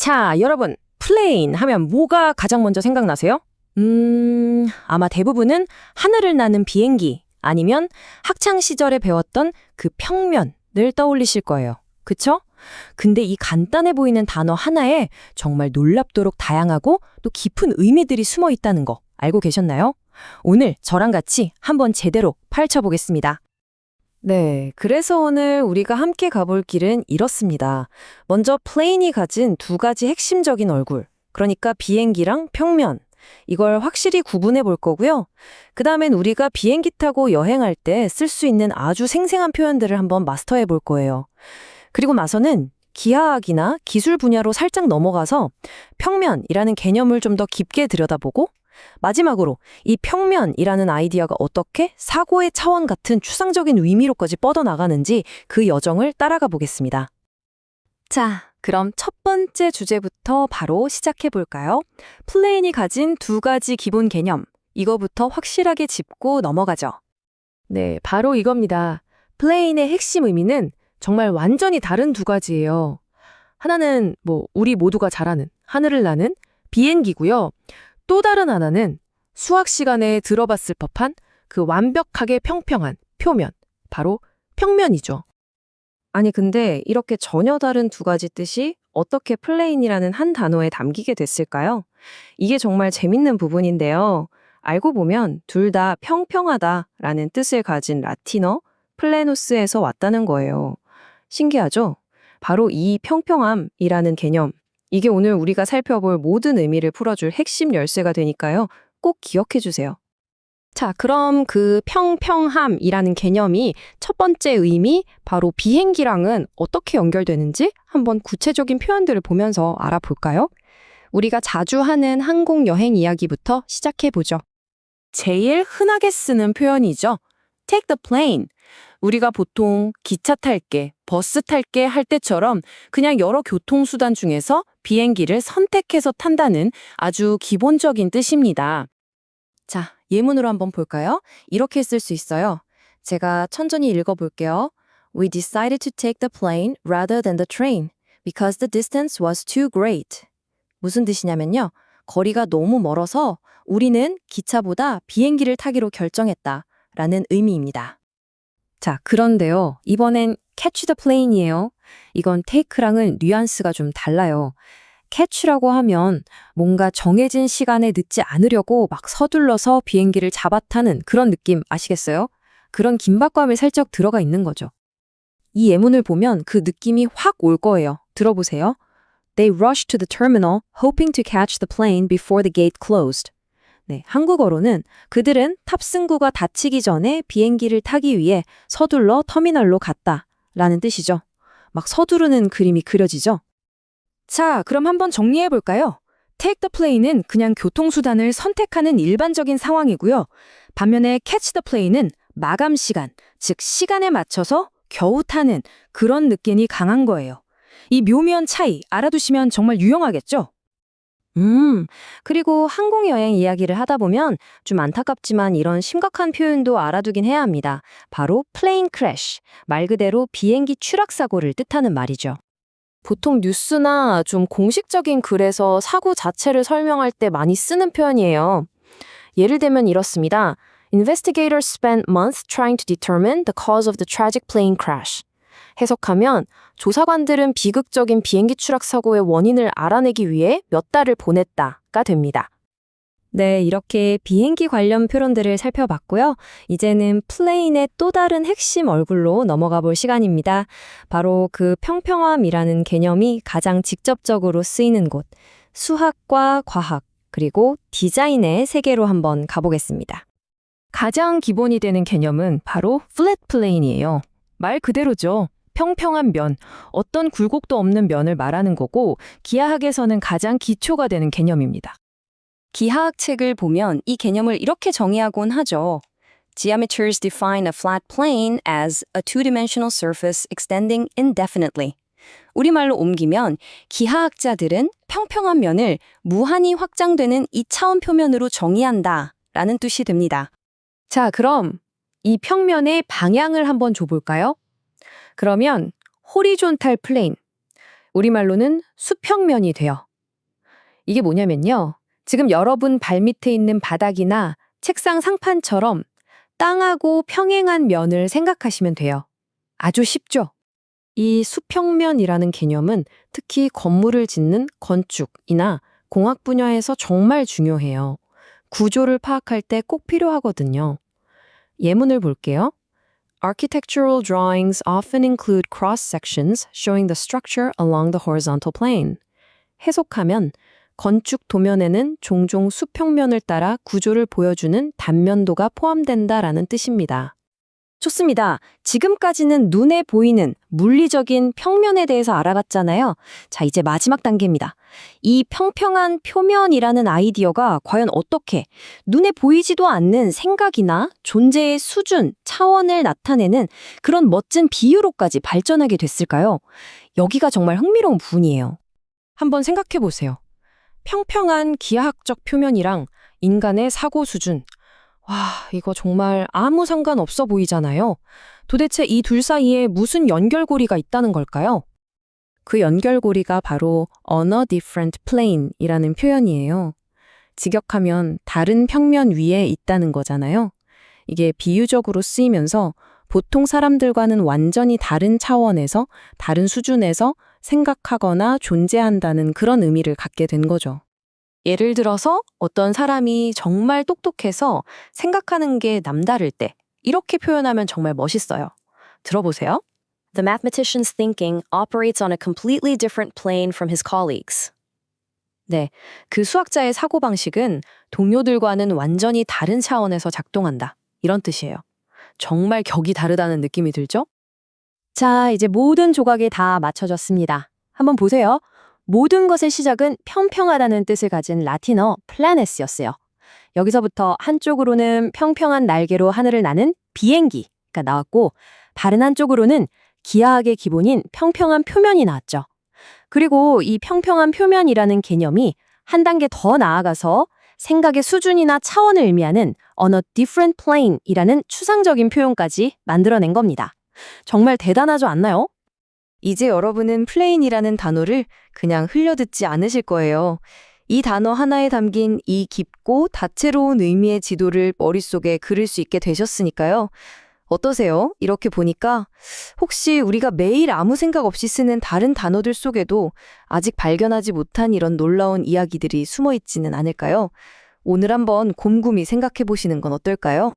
자, 여러분, 플레인 하면 뭐가 가장 먼저 생각나세요? 아마 대부분은 하늘을 나는 비행기 아니면 학창 시절에 배웠던 그 평면을 떠올리실 거예요. 그쵸? 근데 이 간단해 보이는 단어 하나에 정말 놀랍도록 다양하고 또 깊은 의미들이 숨어 있다는 거 알고 계셨나요? 오늘 저랑 같이 한번 제대로 파헤쳐보겠습니다. 네, 그래서 오늘 우리가 함께 가볼 길은 이렇습니다. 먼저 플레인이 가진 두 가지 핵심적인 얼굴, 그러니까 비행기랑 평면, 이걸 확실히 구분해 볼 거고요. 그 다음엔 우리가 비행기 타고 여행할 때 쓸 수 있는 아주 생생한 표현들을 한번 마스터해 볼 거예요. 그리고 나서는 기하학이나 기술 분야로 살짝 넘어가서 평면이라는 개념을 좀 더 깊게 들여다보고 마지막으로 이 평면이라는 아이디어가 어떻게 사고의 차원 같은 추상적인 의미로까지 뻗어나가는지 그 여정을 따라가 보겠습니다. 자, 그럼 첫 번째 주제부터 바로 시작해 볼까요? 플레인이 가진 두 가지 기본 개념, 이거부터 확실하게 짚고 넘어가죠. 네, 바로 이겁니다. 플레인의 핵심 의미는 정말 완전히 다른 두 가지예요. 하나는 우리 모두가 잘 아는 하늘을 나는 비행기고요. 또 다른 하나는 수학 시간에 들어봤을 법한 그 완벽하게 평평한 표면, 바로 평면이죠. 아니 근데 이렇게 전혀 다른 두 가지 뜻이 어떻게 플레인이라는 한 단어에 담기게 됐을까요? 이게 정말 재밌는 부분인데요. 알고 보면 둘 다 평평하다라는 뜻을 가진 라틴어 플레노스에서 왔다는 거예요. 신기하죠? 바로 이 평평함이라는 개념, 이게 오늘 우리가 살펴볼 모든 의미를 풀어줄 핵심 열쇠가 되니까요. 꼭 기억해 주세요. 자, 그럼 그 평평함이라는 개념이 첫 번째 의미, 바로 비행기랑은 어떻게 연결되는지 한번 구체적인 표현들을 보면서 알아볼까요? 우리가 자주 하는 항공 여행 이야기부터 시작해 보죠. 제일 흔하게 쓰는 표현이죠. Take the plane. 우리가 보통 기차 탈게, 버스 탈게 할 때처럼 그냥 여러 교통수단 중에서 비행기를 선택해서 탄다는 아주 기본적인 뜻입니다. 자, 예문으로 한번 볼까요? 이렇게 쓸 수 있어요. 제가 천천히 읽어볼게요. We decided to take the plane rather than the train because the distance was too great. 무슨 뜻이냐면요. 거리가 너무 멀어서 우리는 기차보다 비행기를 타기로 결정했다 라는 의미입니다. 자, 그런데요. 이번엔 catch the plane이에요. 이건 take랑은 뉘앙스가 좀 달라요. catch라고 하면 뭔가 정해진 시간에 늦지 않으려고 막 서둘러서 비행기를 잡아타는 그런 느낌 아시겠어요? 그런 긴박감이 살짝 들어가 있는 거죠. 이 예문을 보면 그 느낌이 확 올 거예요. 들어보세요. They rushed to the terminal hoping to catch the plane before the gate closed. 네, 한국어로는 그들은 탑승구가 닫히기 전에 비행기를 타기 위해 서둘러 터미널로 갔다 라는 뜻이죠. 막 서두르는 그림이 그려지죠. 자, 그럼 한번 정리해 볼까요? Take the plane은 그냥 교통수단을 선택하는 일반적인 상황이고요. 반면에 catch the plane은 마감 시간, 즉 시간에 맞춰서 겨우 타는 그런 느낌이 강한 거예요. 이 묘미한 차이 알아두시면 정말 유용하겠죠? 그리고 항공여행 이야기를 하다 보면 좀 안타깝지만 이런 심각한 표현도 알아두긴 해야 합니다. 바로 plane crash, 말 그대로 비행기 추락 사고를 뜻하는 말이죠. 보통 뉴스나 좀 공식적인 글에서 사고 자체를 설명할 때 많이 쓰는 표현이에요. 예를 들면 이렇습니다. Investigators spent months trying to determine the cause of the tragic plane crash. 해석하면 조사관들은 비극적인 비행기 추락 사고의 원인을 알아내기 위해 몇 달을 보냈다가 됩니다. 네, 이렇게 비행기 관련 표현들을 살펴봤고요. 이제는 플레인의 또 다른 핵심 얼굴로 넘어가 볼 시간입니다. 바로 그 평평함이라는 개념이 가장 직접적으로 쓰이는 곳, 수학과 과학, 그리고 디자인의 세계로 한번 가보겠습니다. 가장 기본이 되는 개념은 바로 flat plane이에요. 말 그대로죠. 평평한 면, 어떤 굴곡도 없는 면을 말하는 거고 기하학에서는 가장 기초가 되는 개념입니다. 기하학 책을 보면 이 개념을 이렇게 정의하곤 하죠. Geometers define a flat plane as a two-dimensional surface extending indefinitely. 우리말로 옮기면 기하학자들은 평평한 면을 무한히 확장되는 이차원 표면으로 정의한다 라는 뜻이 됩니다. 자, 그럼 이 평면의 방향을 한번 줘볼까요? 그러면 호리존탈 플레인, 우리말로는 수평면이 돼요. 이게 뭐냐면요. 지금 여러분 발밑에 있는 바닥이나 책상 상판처럼 땅하고 평행한 면을 생각하시면 돼요. 아주 쉽죠? 이 수평면이라는 개념은 특히 건물을 짓는 건축이나 공학 분야에서 정말 중요해요. 구조를 파악할 때 꼭 필요하거든요. 예문을 볼게요. Architectural drawings often include cross sections showing the structure along the horizontal plane. 해석하면 건축 도면에는 종종 수평면을 따라 구조를 보여주는 단면도가 포함된다라는 뜻입니다. 좋습니다. 지금까지는 눈에 보이는 물리적인 평면에 대해서 알아봤잖아요. 자, 이제 마지막 단계입니다. 이 평평한 표면이라는 아이디어가 과연 어떻게 눈에 보이지도 않는 생각이나 존재의 수준, 차원을 나타내는 그런 멋진 비유로까지 발전하게 됐을까요? 여기가 정말 흥미로운 부분이에요. 한번 생각해 보세요. 평평한 기하학적 표면이랑 인간의 사고 수준. 와, 이거 정말 아무 상관없어 보이잖아요. 도대체 이 둘 사이에 무슨 연결고리가 있다는 걸까요? 그 연결고리가 바로 on a different plane이라는 표현이에요. 직역하면 다른 평면 위에 있다는 거잖아요. 이게 비유적으로 쓰이면서 보통 사람들과는 완전히 다른 차원에서, 다른 수준에서 생각하거나 존재한다는 그런 의미를 갖게 된 거죠. 예를 들어서 어떤 사람이 정말 똑똑해서 생각하는 게 남다를 때 이렇게 표현하면 정말 멋있어요. 들어보세요. The mathematician's thinking operates on a completely different plane from his colleagues. 네, 그 수학자의 사고방식은 동료들과는 완전히 다른 차원에서 작동한다. 이런 뜻이에요. 정말 격이 다르다는 느낌이 들죠? 자, 이제 모든 조각이 다 맞춰졌습니다. 한번 보세요. 모든 것의 시작은 평평하다는 뜻을 가진 라틴어 플라네스였어요. 여기서부터 한쪽으로는 평평한 날개로 하늘을 나는 비행기가 나왔고 다른 한쪽으로는 기하학의 기본인 평평한 표면이 나왔죠. 그리고 이 평평한 표면이라는 개념이 한 단계 더 나아가서 생각의 수준이나 차원을 의미하는 on a different plane이라는 추상적인 표현까지 만들어낸 겁니다. 정말 대단하지 않나요? 이제 여러분은 플레인이라는 단어를 그냥 흘려듣지 않으실 거예요. 이 단어 하나에 담긴 이 깊고 다채로운 의미의 지도를 머릿속에 그릴 수 있게 되셨으니까요. 어떠세요? 이렇게 보니까 혹시 우리가 매일 아무 생각 없이 쓰는 다른 단어들 속에도 아직 발견하지 못한 이런 놀라운 이야기들이 숨어 있지는 않을까요? 오늘 한번 곰곰이 생각해 보시는 건 어떨까요?